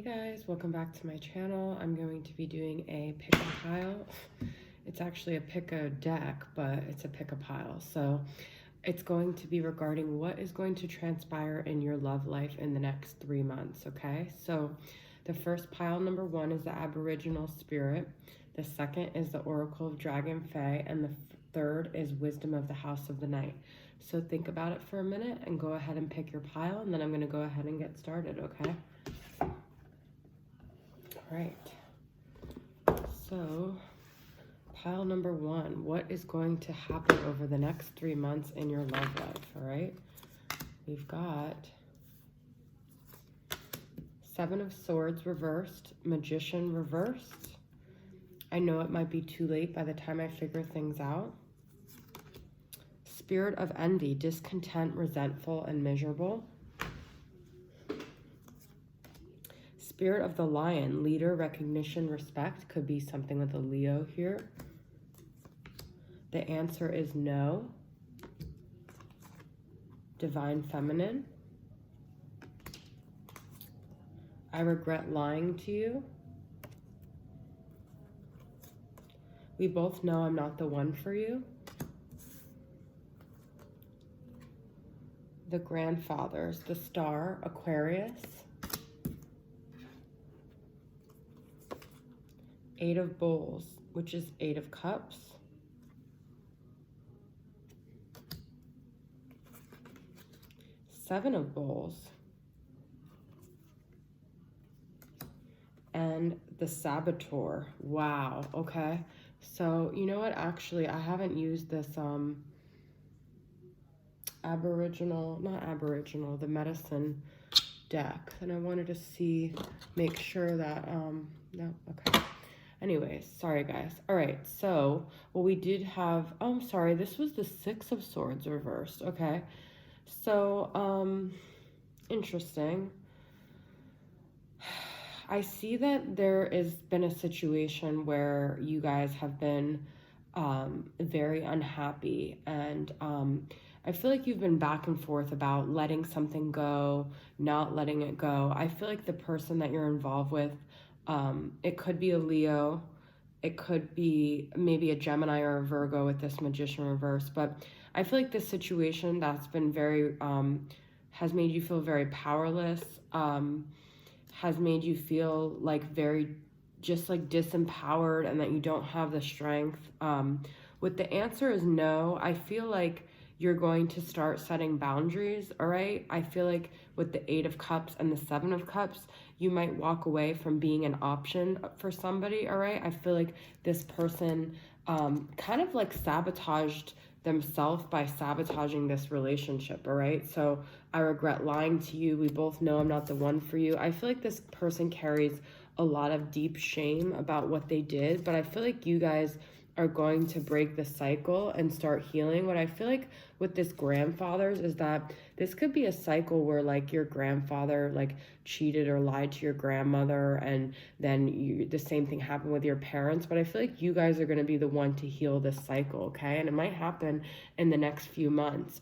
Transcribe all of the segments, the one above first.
guys, welcome back to my channel. I'm going to be doing a pick a pile. It's actually a pick a deck, but it's a pick a pile. So it's going to be regarding what is going to transpire in your love life in the next 3 months, okay? So the first pile, number 1, is the Aboriginal Spirit. The second is the Oracle of Dragon Fae, and the third is Wisdom of the House of the Night. So think about it for a minute and go ahead and pick your pile, and then I'm going to go ahead and get started, okay? All right. So pile number 1, what is going to happen over the next 3 months in your love life, all right? We've got 7 of Swords reversed, Magician reversed. I know it might be too late by the time I figure things out. Spirit of Envy, discontent, resentful, and miserable. Spirit of the Lion, leader, recognition, respect. Could be something with a Leo here. The answer is no. Divine Feminine. I regret lying to you. We both know I'm not the one for you. The Grandfathers, the Star, Aquarius. 8 of Bowls, which is 8 of Cups. Seven of Bowls. And the Saboteur. Wow, okay. So, you know what? Actually, I haven't used this the medicine deck. And I wanted to make sure that, no, okay. Anyways, sorry guys. All right, so, well, we did have, oh, I'm sorry, this was the 6 of Swords reversed, okay. So, interesting. I see that there has been a situation where you guys have been very unhappy, and I feel like you've been back and forth about letting something go, not letting it go. I feel like the person that you're involved with, it could be a Leo, it could be maybe a Gemini or a Virgo with this Magician reverse, but I feel like this situation that's been very, has made you feel very powerless, has made you feel like very just like disempowered and that you don't have the strength. With the answer is no, I feel like you're going to start setting boundaries, all right? I feel like with the 8 of Cups and the 7 of Cups, you might walk away from being an option for somebody, all right? I feel like this person kind of like sabotaged themselves by sabotaging this relationship, all right? So I regret lying to you. We both know I'm not the one for you. I feel like this person carries a lot of deep shame about what they did, but I feel like you guys are going to break the cycle and start healing. What I feel like with this grandfathers is that this could be a cycle where like your grandfather like cheated or lied to your grandmother, and then the same thing happened with your parents. But I feel like you guys are going to be the one to heal this cycle, okay? And it might happen in the next few months.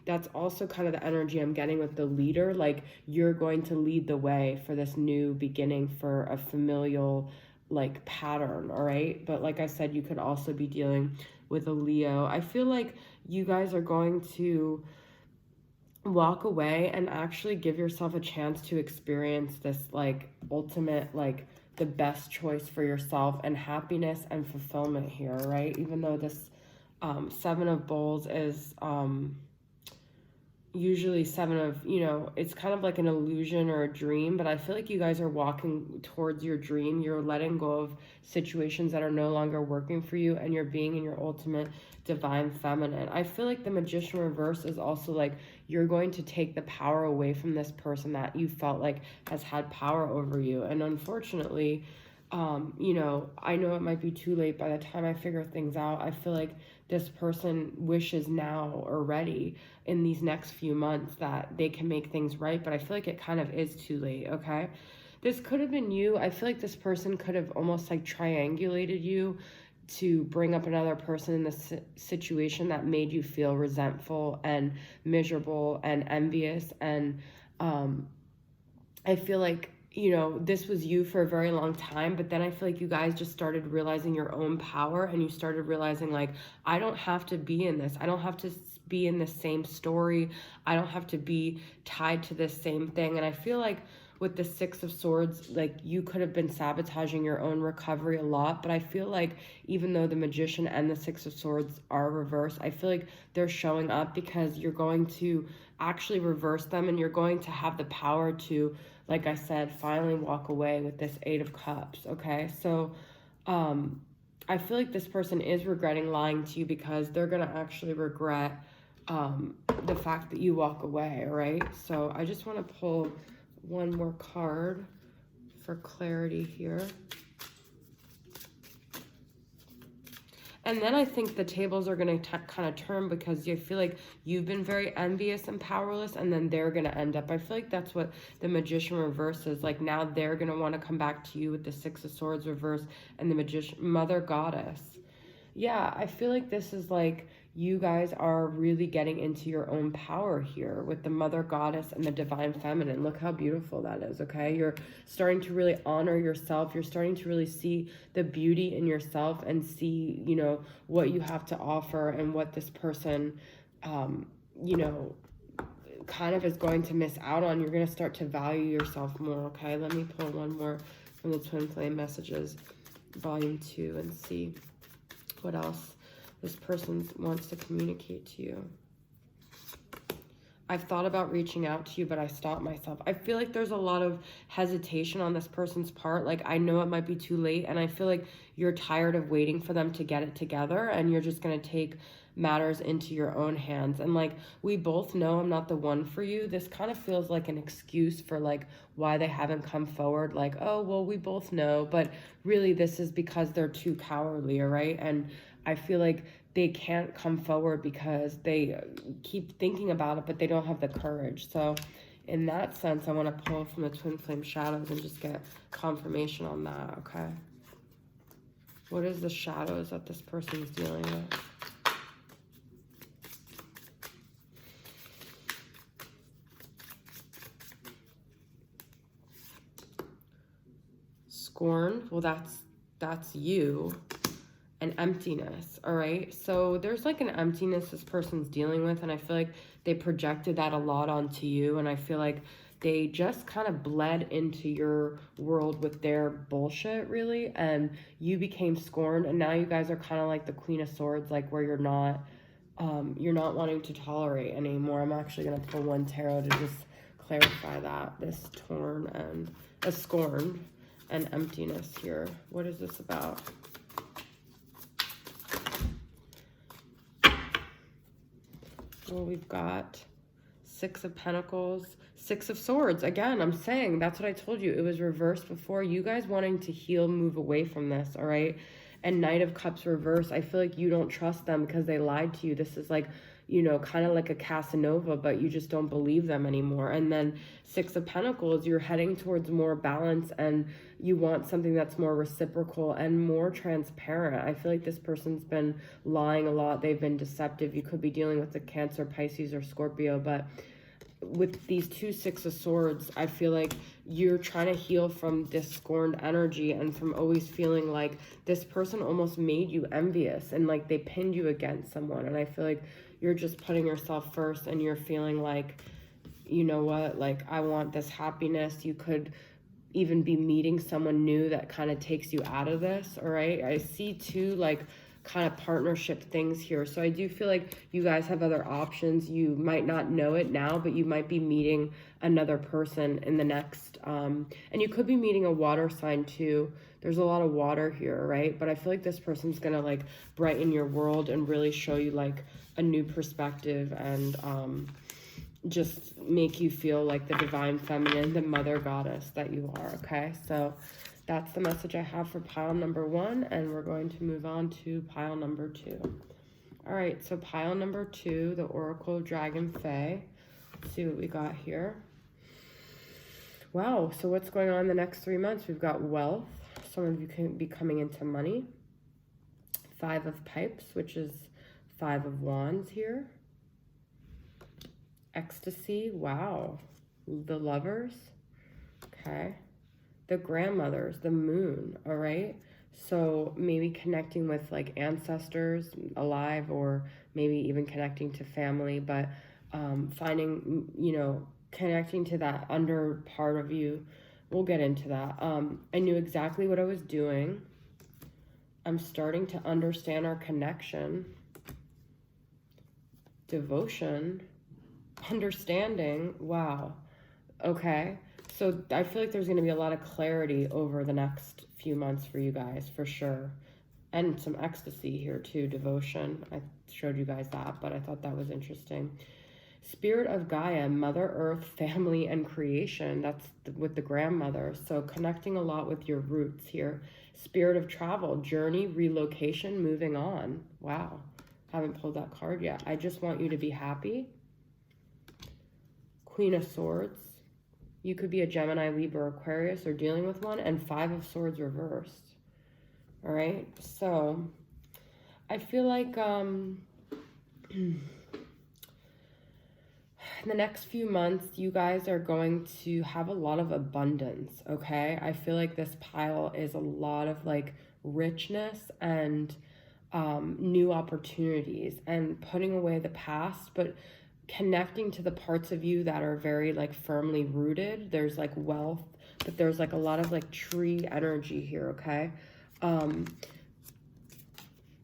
That's also kind of the energy I'm getting with the leader. Like you're going to lead the way for this new beginning for a familial like pattern, all right? But like I said, you could also be dealing with a Leo. I feel like you guys are going to walk away and actually give yourself a chance to experience this like ultimate, like the best choice for yourself and happiness and fulfillment here, right? Even though this 7 of Bowls is usually 7 of, you know, it's kind of like an illusion or a dream, but I feel like you guys are walking towards your dream. You're letting go of situations that are no longer working for you, and you're being in your ultimate divine feminine. I feel like the Magician reverse is also like you're going to take the power away from this person that you felt like has had power over you. And unfortunately, you know, I know it might be too late by the time I figure things out. I feel like this person wishes now or ready in these next few months that they can make things right, but I feel like it kind of is too late, okay? This could have been you. I feel like this person could have almost like triangulated you to bring up another person in this situation that made you feel resentful and miserable and envious. And I feel like you know, this was you for a very long time, but then I feel like you guys just started realizing your own power, and you started realizing, like, I don't have to be in this. I don't have to be in the same story. I don't have to be tied to this same thing. And I feel like with the Six of Swords, like, you could have been sabotaging your own recovery a lot, but I feel like even though the Magician and the Six of Swords are reversed, I feel like they're showing up because you're going to actually reverse them, and you're going to have the power to, like I said, finally walk away with this Eight of Cups, okay? So I feel like this person is regretting lying to you, because they're going to actually regret the fact that you walk away, all right? So I just want to pull one more card for clarity here. And then I think the tables are going to kind of turn, because you feel like you've been very envious and powerless, and then they're going to end up. I feel like that's what the Magician reverse is. Like, now they're going to want to come back to you with the Six of Swords reverse and the Magician, Mother Goddess. Yeah, I feel like this is like you guys are really getting into your own power here with the Mother Goddess and the Divine Feminine. Look how beautiful that is, okay? You're starting to really honor yourself. You're starting to really see the beauty in yourself, and see, you know, what you have to offer, and what this person, you know, kind of is going to miss out on. You're going to start to value yourself more, okay? Let me pull one more from the Twin Flame Messages, Volume 2, and see what else this person wants to communicate to you. I've thought about reaching out to you, but I stopped myself. I feel like there's a lot of hesitation on this person's part. Like, I know it might be too late, and I feel like you're tired of waiting for them to get it together, and you're just going to take matters into your own hands. And like, we both know I'm not the one for you. This kind of feels like an excuse for like why they haven't come forward. Like, oh, well, we both know, but really this is because they're too cowardly, all right? And I feel like they can't come forward because they keep thinking about it, but they don't have the courage. So in that sense, I want to pull from the Twin Flame Shadows and just get confirmation on that, okay? What is the shadows that this person's dealing with? Scorn, well, that's you. And emptiness, all right? So there's like an emptiness this person's dealing with, and I feel like they projected that a lot onto you, and I feel like they just kind of bled into your world with their bullshit, really, and you became scorned, and now you guys are kind of like the Queen of Swords, like where you're not wanting to tolerate anymore. I'm actually going to pull one tarot to just clarify that, this torn and a scorn and emptiness here. What is this about? Well, we've got Six of Pentacles, Six of Swords. Again, I'm saying, that's what I told you. It was reversed before. You guys wanting to heal, move away from this, all right? And Knight of Cups reverse. I feel like you don't trust them because they lied to you. This is like, you know, kind of like a Casanova, but you just don't believe them anymore. And then Six of Pentacles, you're heading towards more balance, and you want something that's more reciprocal and more transparent. I feel like this person's been lying a lot. They've been deceptive. You could be dealing with a Cancer, Pisces, or Scorpio, but with these two Six of Swords, I feel like you're trying to heal from this scorned energy, and from always feeling like this person almost made you envious, and like they pinned you against someone. And I feel like you're just putting yourself first, and you're feeling like, you know what, like, I want this happiness. You could even be meeting someone new that kind of takes you out of this, all right? I see two, like, kind of partnership things here. So I do feel like you guys have other options. You might not know it now, but you might be meeting another person in the next, and you could be meeting a water sign too. There's a lot of water here, right? But I feel like this person's gonna like brighten your world and really show you like a new perspective, and just make you feel like the Divine Feminine, the Mother Goddess that you are, okay? So that's the message I have for pile number 1, and we're going to move on to pile number 2. All right, so pile number 2, the Oracle of Dragon Fae. Let's see what we got here. Wow, so what's going on in the next 3 months? We've got wealth. Some of you can be coming into money. 5 of Pipes, which is 5 of Wands here. Ecstasy, wow. The Lovers, okay. the grandmothers, the moon, all right? So maybe connecting with like ancestors alive, or maybe even connecting to family, but finding, connecting to that under part of you. We'll get into that. I knew exactly what I was doing. I'm starting to understand our connection. Devotion. Understanding. Wow. Okay. So I feel like there's going to be a lot of clarity over the next few months for you guys, for sure. And some ecstasy here too, devotion. I showed you guys that, but I thought that was interesting. Spirit of Gaia, Mother Earth, family, and creation. That's with the grandmother. So connecting a lot with your roots here. Spirit of travel, journey, relocation, moving on. Wow. Haven't pulled that card yet. I just want you to be happy. Queen of Swords. You could be a Gemini, Libra, Aquarius, or dealing with one. And Five of Swords reversed. All right. So I feel like in the next few months, you guys are going to have a lot of abundance, okay? I feel like this pile is a lot of like richness and new opportunities and putting away the past, but connecting to the parts of you that are very like firmly rooted. There's like wealth, but there's like a lot of like tree energy here, okay?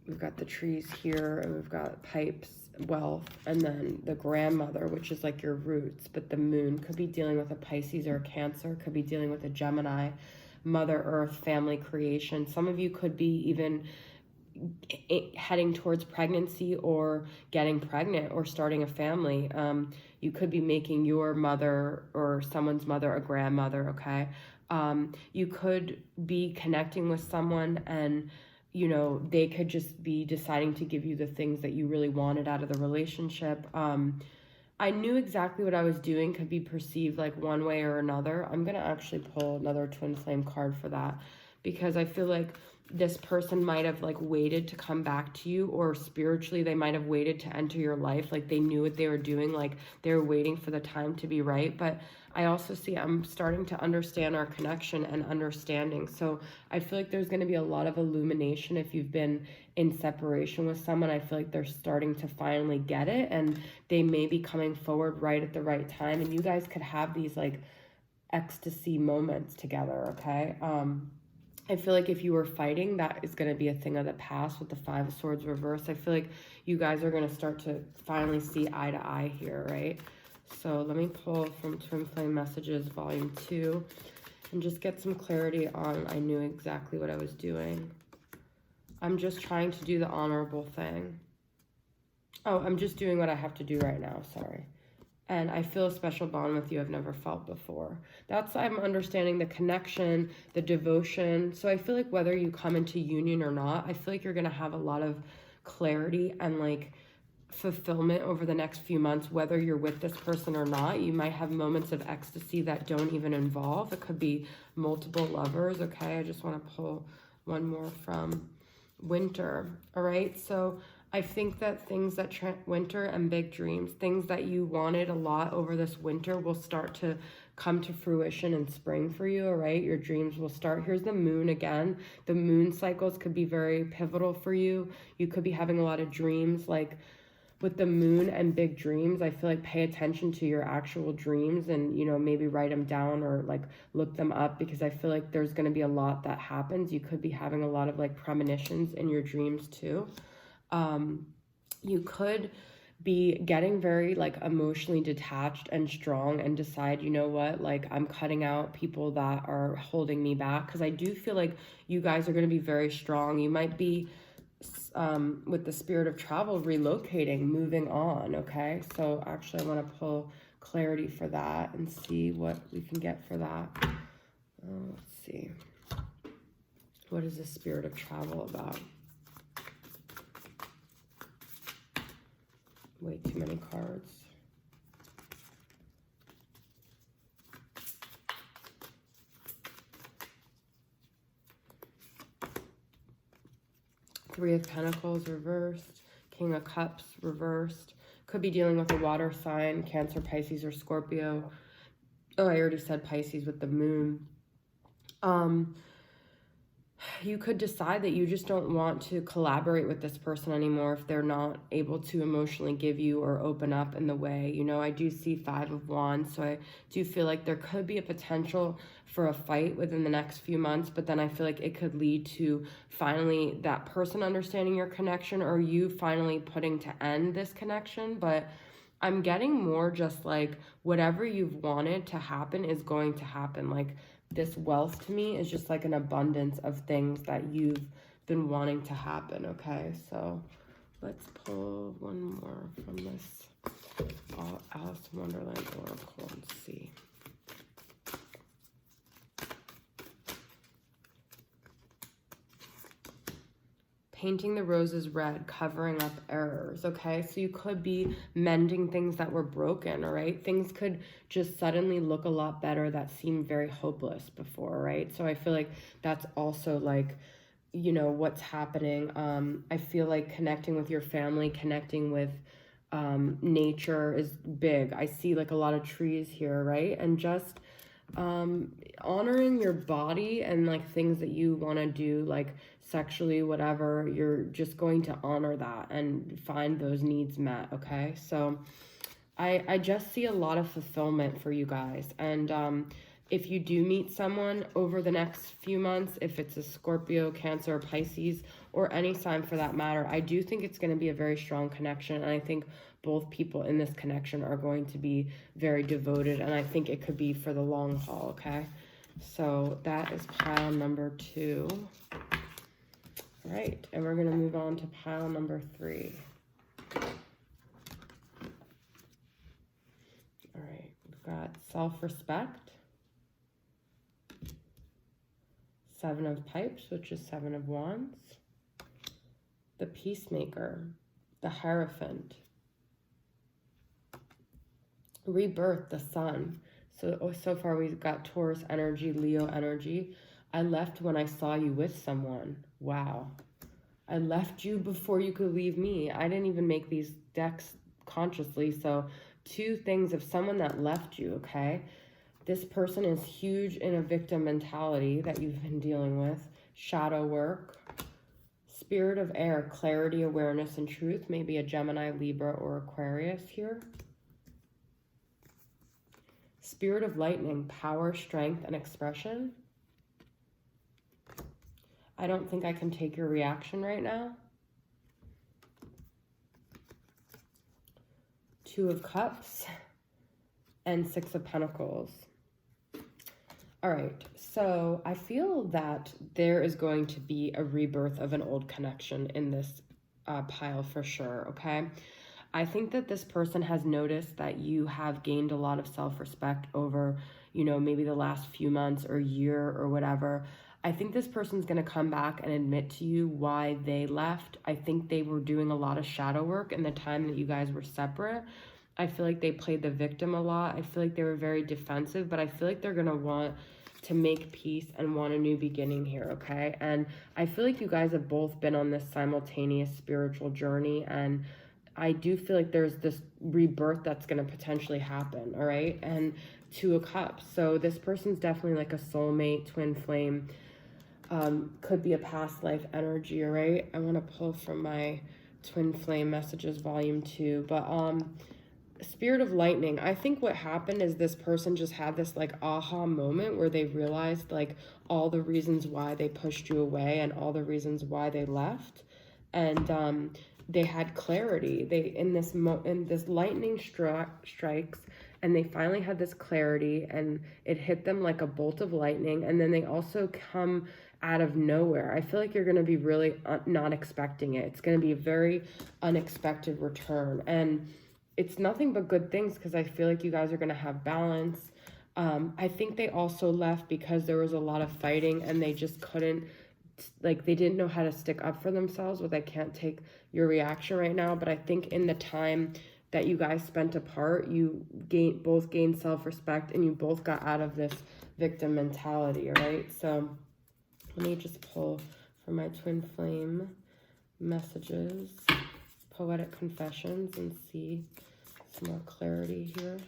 We've got the trees here, and we've got pipes, wealth, and then the grandmother, which is like your roots. But the moon could be dealing with a Pisces or a Cancer, could be dealing with a Gemini, Mother Earth, family creation. Some of you could be even heading towards pregnancy or getting pregnant or starting a family. You could be making your mother or someone's mother a grandmother, okay? You could be connecting with someone, and they could just be deciding to give you the things that you really wanted out of the relationship. I knew exactly what I was doing could be perceived like one way or another. I'm going to actually pull another twin flame card for that, because I feel like this person might have like waited to come back to you, or spiritually they might have waited to enter your life. Like they knew what they were doing, like they were waiting for the time to be right. But I also see I'm starting to understand our connection and understanding. So I feel like there's going to be a lot of illumination if you've been in separation with someone. I feel like they're starting to finally get it, and they may be coming forward right at the right time, and you guys could have these like ecstasy moments together, okay? I feel like if you were fighting, that is going to be a thing of the past with the Five of Swords reversed. I feel like you guys are going to start to finally see eye to eye here, right? So let me pull from Twin Flame Messages Volume 2 and just get some clarity on I knew exactly what I was doing. I'm just trying to do the honorable thing. Oh, I'm just doing what I have to do right now, sorry. And I feel a special bond with you I've never felt before. I'm understanding the connection, the devotion. So I feel like whether you come into union or not, I feel like you're going to have a lot of clarity and like fulfillment over the next few months, whether you're with this person or not. You might have moments of ecstasy that don't even involve. It could be multiple lovers, okay? I just want to pull one more from Winter, all right? So I think that things that winter and big dreams, things that you wanted a lot over this winter will start to come to fruition in spring for you, all right? Your dreams will start. Here's the moon again. The moon cycles could be very pivotal for you. You could be having a lot of dreams. Like with the moon and big dreams, I feel like pay attention to your actual dreams and, maybe write them down or like look them up, because I feel like there's going to be a lot that happens. You could be having a lot of like premonitions in your dreams too. You could be getting very like emotionally detached and strong and decide, you know what, like I'm cutting out people that are holding me back, because I do feel like you guys are going to be very strong. You might be with the Spirit of travel relocating, moving on, okay? So actually I want to pull clarity for that and see what we can get for that. Let's see. What is the Spirit of travel about? Way too many cards. Three of Pentacles reversed. King of Cups reversed. Could be dealing with a water sign, Cancer, Pisces, or Scorpio. Oh, I already said Pisces with the moon. Um, you could decide that you just don't want to collaborate with this person anymore if they're not able to emotionally give you or open up in the way. You know, I do see 5 of Wands, so I do feel like there could be a potential for a fight within the next few months, but then I feel like it could lead to finally that person understanding your connection or you finally putting to end this connection. But I'm getting more just like whatever you've wanted to happen is going to happen. Like, this wealth to me is just like an abundance of things that you've been wanting to happen. Okay, so let's pull one more from this Alice in Wonderland Oracle and see. Painting the roses red, covering up errors, okay? So you could be mending things that were broken, all right? Things could just suddenly look a lot better that seemed very hopeless before, right? So I feel like that's also like, you know, what's happening. I feel like connecting with your family, connecting with nature is big. I see like a lot of trees here, right? And just honoring your body and like things that you want to do, like sexually, whatever, you're just going to honor that and find those needs met. Okay, so I just see a lot of fulfillment for you guys. And if you do meet someone over the next few months, if it's a Scorpio, Cancer, Pisces, or any sign for that matter, I do think it's going to be a very strong connection. And I think both people in this connection are going to be very devoted. And I think it could be for the long haul, okay? So that is pile number 2. All right, and we're going to move on to pile number 3. All right, we've got self-respect, 7 of Pipes, which is 7 of Wands, the Peacemaker, the Hierophant, rebirth, the Sun. So far we've got Taurus energy, Leo energy. I left when I saw you with someone. Wow. I left you before you could leave me. I didn't even make these decks consciously. So 2 things of someone that left you, okay? This person is huge in a victim mentality that you've been dealing with. Shadow work. Spirit of air, clarity, awareness, and truth. Maybe a Gemini, Libra, or Aquarius here. Spirit of lightning, power, strength, and expression. I don't think I can take your reaction right now. 2 of Cups and 6 of Pentacles. All right, so I feel that there is going to be a rebirth of an old connection in this pile for sure, okay? I think that this person has noticed that you have gained a lot of self-respect over, you know, maybe the last few months or year or whatever. I think this person's going to come back and admit to you why they left. I think they were doing a lot of shadow work in the time that you guys were separate. I feel like they played the victim a lot. I feel like they were very defensive, but I feel like they're going to want to make peace and want a new beginning here, okay? And I feel like you guys have both been on this simultaneous spiritual journey, and I do feel like there's this rebirth that's going to potentially happen, all right? And 2 of Cups. So this person's definitely like a soulmate, twin flame. Could be a past life energy, all right? I want to pull from my twin flame messages volume 2. But Spirit of lightning. I think what happened is this person just had this like aha moment where they realized like all the reasons why they pushed you away and all the reasons why they left. And they had clarity. They in this lightning strikes, and they finally had this clarity, and it hit them like a bolt of lightning. And then they also come out of nowhere. I feel like you're going to be really not expecting it. It's going to be a very unexpected return, and it's nothing but good things because I feel like you guys are going to have balance. I think they also left because there was a lot of fighting, and they just couldn't, like, they didn't know how to stick up for themselves. But I can't take your reaction right now, but I think in the time that you guys spent apart, you both gained self-respect, and you both got out of this victim mentality, all right? So let me just pull from my twin flame messages, poetic confessions, and see some more clarity here.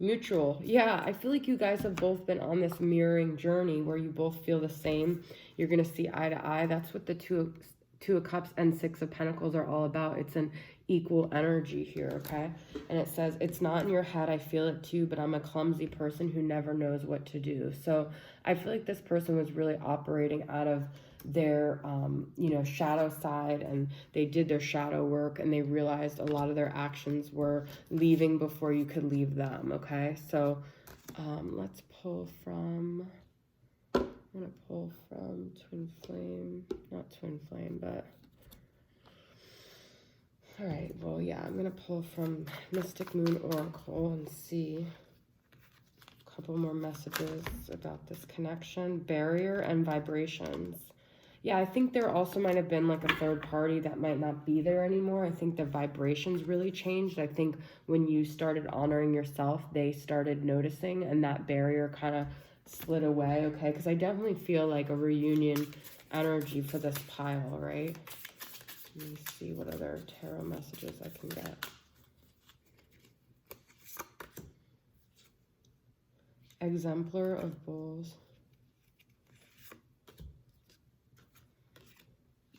Mutual. Yeah, I feel like you guys have both been on this mirroring journey where you both feel the same. You're going to see eye to eye. That's what the two of Cups and Six of Pentacles are all about. It's an equal energy here, okay? And it says, it's not in your head. I feel it too, but I'm a clumsy person who never knows what to do. So I feel like this person was really operating out of their shadow side, and they did their shadow work, and they realized a lot of their actions were leaving before you could leave them. Okay, so let's pull from, I'm gonna pull from Twin Flame, not Twin Flame, but all right, well, yeah, I'm gonna pull from Mystic Moon Oracle and see a couple more messages about this connection. Barrier and vibrations. Yeah, I think there also might have been like a third party that might not be there anymore. I think the vibrations really changed. I think when you started honoring yourself, they started noticing, and that barrier kind of slid away, okay? Because I definitely feel like a reunion energy for this pile, right? Let me see what other tarot messages I can get. Exemplar of Bulls.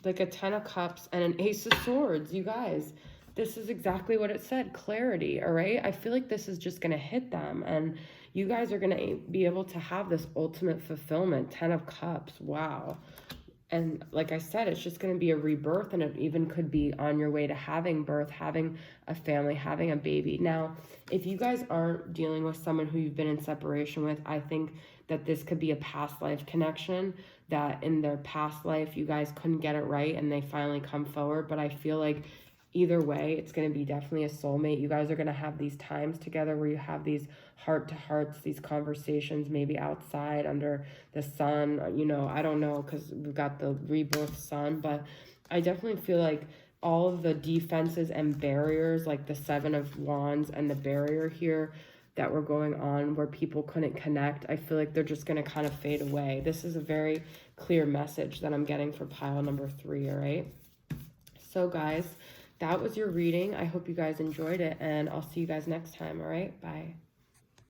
Like a 10 of Cups and an Ace of Swords, you guys. This is exactly what it said, clarity, all right? I feel like this is just going to hit them, and you guys are going to be able to have this ultimate fulfillment. 10 of Cups, wow. And like I said, it's just going to be a rebirth, and it even could be on your way to having birth, having a family, having a baby. Now, if you guys aren't dealing with someone who you've been in separation with, I think that this could be a past life connection, that in their past life you guys couldn't get it right and they finally come forward. But I feel like either way, it's going to be definitely a soulmate. You guys are going to have these times together where you have these heart-to-hearts, these conversations, maybe outside under the sun, I don't know, because we've got the rebirth sun. But I definitely feel like all of the defenses and barriers, like the Seven of Wands and the barrier here that were going on where people couldn't connect, I feel like they're just going to kind of fade away. This is a very clear message that I'm getting for pile number 3, all right? So guys, that was your reading. I hope you guys enjoyed it, and I'll see you guys next time, all right? Bye.